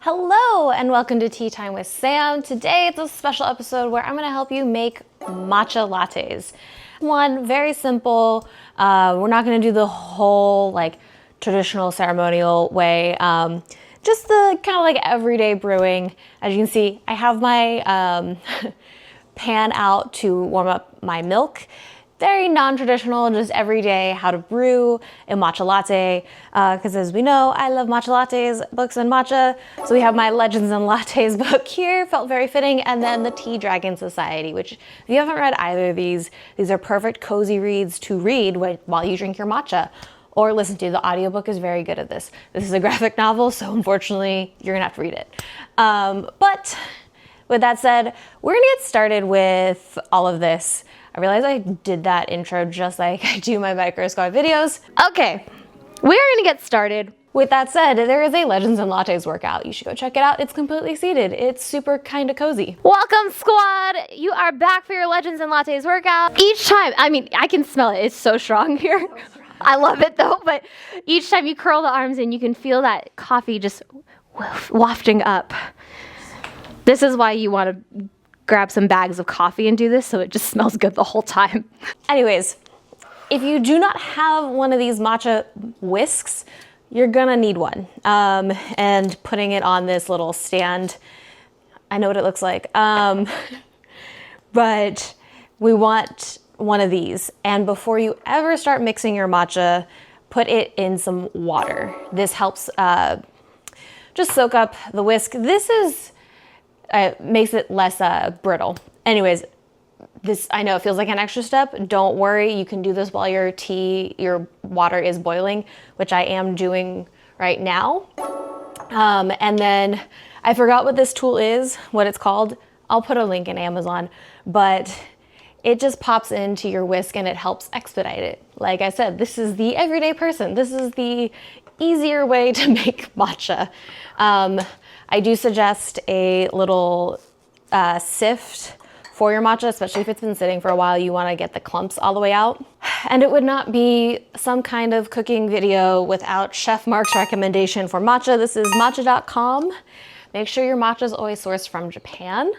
Hello and welcome to Tea Time with Sam. Today it's a special episode where I'm gonna help you make matcha lattes. One, very simple. We're not gonna do the whole like traditional ceremonial way. Just the kind of like everyday brewing. As you can see, I have my pan out to warm up my milk. Very non-traditional, just everyday how to brew a matcha latte. Because as we know, I love matcha lattes, books and matcha. So we have my Legends and Lattes book here, felt very fitting. And then the Tea Dragon Society, which if you haven't read either of these are perfect cozy reads to read while you drink your matcha or listen to. The audiobook is very good at this. This is a graphic novel, so unfortunately you're gonna have to read it. But with that said, we're gonna get started with all of this. I realized I did that intro just like I do my microscope videos. Okay, we're gonna get started. With that said, there is a Legends and Lattes workout. You should go check it out. It's completely seated. It's super kind of cozy. Welcome, squad. You are back for your Legends and Lattes workout. Each time, I mean, I can smell it. It's so strong here. So strong. I love it though, but each time you curl the arms in, you can feel that coffee just wafting up. This is why you want to grab some bags of coffee and do this so it just smells good the whole time. Anyways, if you do not have one of these matcha whisks, you're gonna need one. And putting it on this little stand, I know what it looks like, but we want one of these. And before you ever start mixing your matcha, put it in some water. This helps just soak up the whisk. This is makes it less brittle. Anyways, this, I know it feels like an extra step. Don't worry, you can do this while your water is boiling, which I am doing right now. And then I forgot what this tool is, what it's called. I'll put a link in Amazon, but it just pops into your whisk and it helps expedite it. Like I said, this is the everyday person. This is the easier way to make matcha. I do suggest a little sift for your matcha, especially if it's been sitting for a while. You want to get the clumps all the way out. And it would not be some kind of cooking video without Chef Mark's recommendation for matcha. This is matcha.com. Make sure your matcha is always sourced from Japan.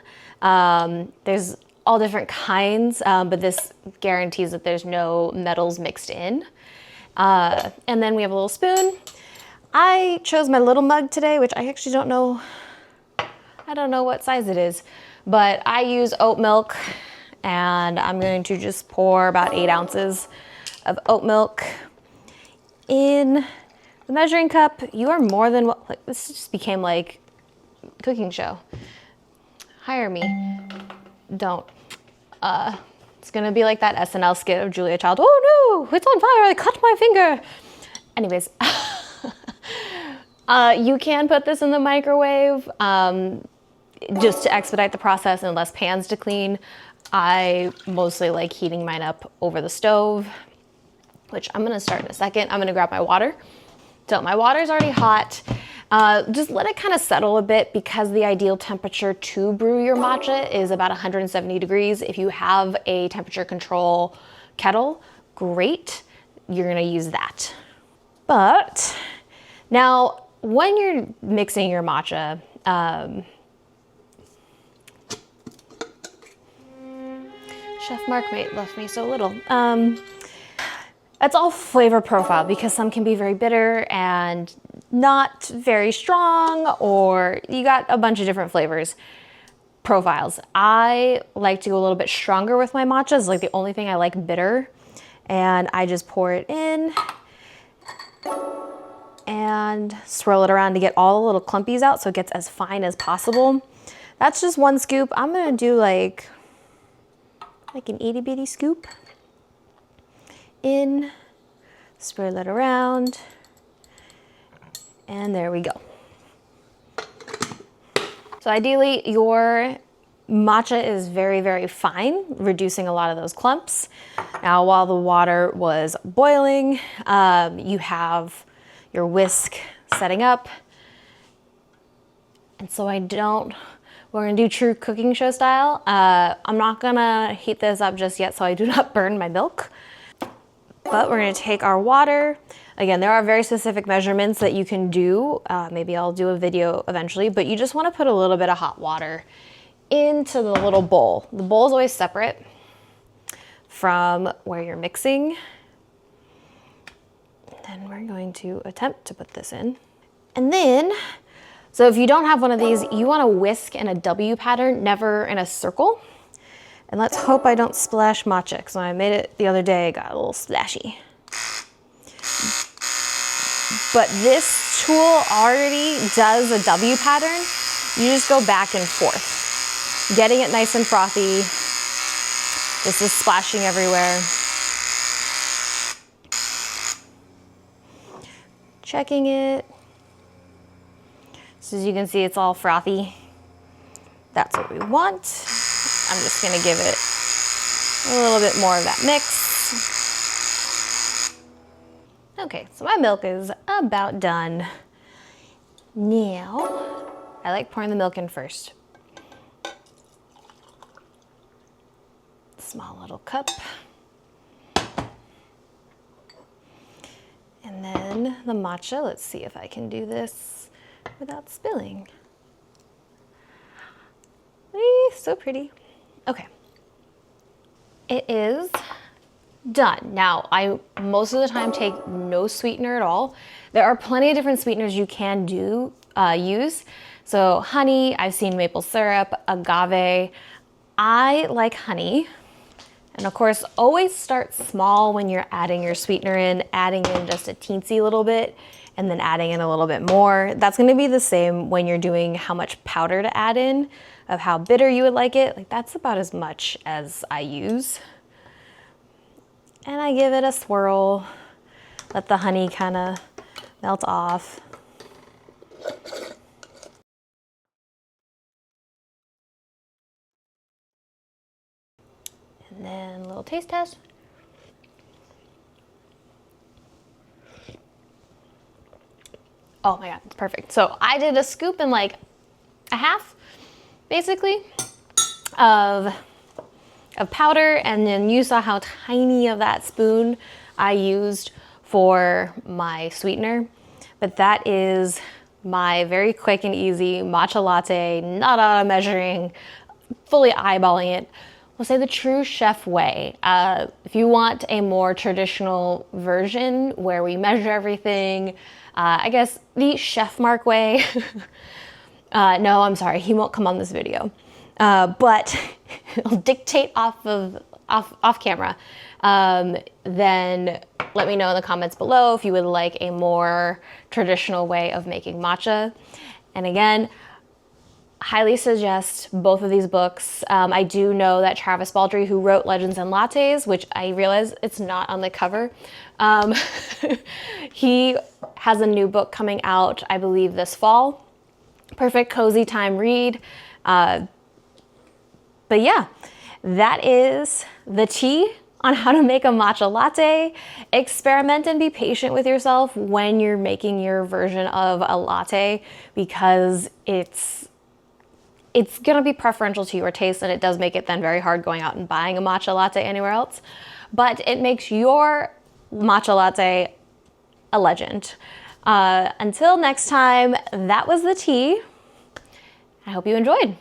There's all different kinds, but this guarantees that there's no metals mixed in. And then we have a little spoon. I chose my little mug today, which I actually don't know, I don't know what size it is, but I use oat milk and I'm going to just pour about 8 ounces of oat milk in the measuring cup. You are more than what, like, this just became like a cooking show. Hire me. Don't. It's gonna be like that SNL skit of Julia Child. Oh no, it's on fire, I cut my finger. Anyways. You can put this in the microwave just to expedite the process and less pans to clean. I mostly like heating mine up over the stove, which I'm gonna start in a second. I'm gonna grab my water. So my water's already hot. Just let it kind of settle a bit because the ideal temperature to brew your matcha is about 170 degrees. If you have a temperature control kettle, great, you're gonna use that. But now, when you're mixing your matcha, Chef Mark left me so little. It's all flavor profile because some can be very bitter and not very strong, or you got a bunch of different flavors profiles. I like to go a little bit stronger with my matcha. It's like the only thing I like bitter, and I just pour it in and swirl it around to get all the little clumpies out so it gets as fine as possible. That's just 1 scoop. I'm gonna do like an itty bitty scoop in, swirl it around, and there we go. So ideally your matcha is very, very fine, reducing a lot of those clumps. Now while the water was boiling, you have your whisk setting up. And so We're gonna do true cooking show style. I'm not gonna heat this up just yet so I do not burn my milk. But we're gonna take our water. Again, there are very specific measurements that you can do. Maybe I'll do a video eventually, but you just wanna put a little bit of hot water into the little bowl. The bowl is always separate from where you're mixing. Then we're going to attempt to put this in. And then, so if you don't have one of these, you wanna whisk in a W pattern, never in a circle. And let's hope I don't splash matcha, because when I made it the other day, it got a little splashy. But this tool already does a W pattern. You just go back and forth, getting it nice and frothy. This is splashing everywhere. Checking it. So as you can see, it's all frothy. That's what we want. I'm just gonna give it a little bit more of that mix. Okay, so my milk is about done. Now, I like pouring the milk in first. Small little cup. And then the matcha, let's see if I can do this without spilling. So pretty. Okay. It is done. Now, I most of the time take no sweetener at all. There are plenty of different sweeteners you can use. So honey, I've seen maple syrup, agave. I like honey. And of course, always start small when you're adding your sweetener in, adding in just a teensy little bit, and then adding in a little bit more. That's gonna be the same when you're doing how much powder to add in, of how bitter you would like it. Like that's about as much as I use. And I give it a swirl, let the honey kind of melt off. And then a little taste test. Oh my God, it's perfect. So I did a scoop and like a half, basically, of powder, and then you saw how tiny of that spoon I used for my sweetener. But that is my very quick and easy matcha latte, not out of measuring, fully eyeballing it. We'll say the true chef way. If you want a more traditional version where we measure everything, I guess the Chef Mark way. No, I'm sorry, he won't come on this video. But he'll dictate off camera. Then let me know in the comments below if you would like a more traditional way of making matcha. And again, highly suggest both of these books. I do know that Travis Baldree, who wrote Legends and Lattes, which I realize it's not on the cover, he has a new book coming out, I believe this fall. Perfect cozy time read. But yeah, that is the tea on how to make a matcha latte. Experiment and be patient with yourself when you're making your version of a latte, because it's gonna be preferential to your taste, and it does make it then very hard going out and buying a matcha latte anywhere else. But it makes your matcha latte a legend. Until next time, that was the tea. I hope you enjoyed.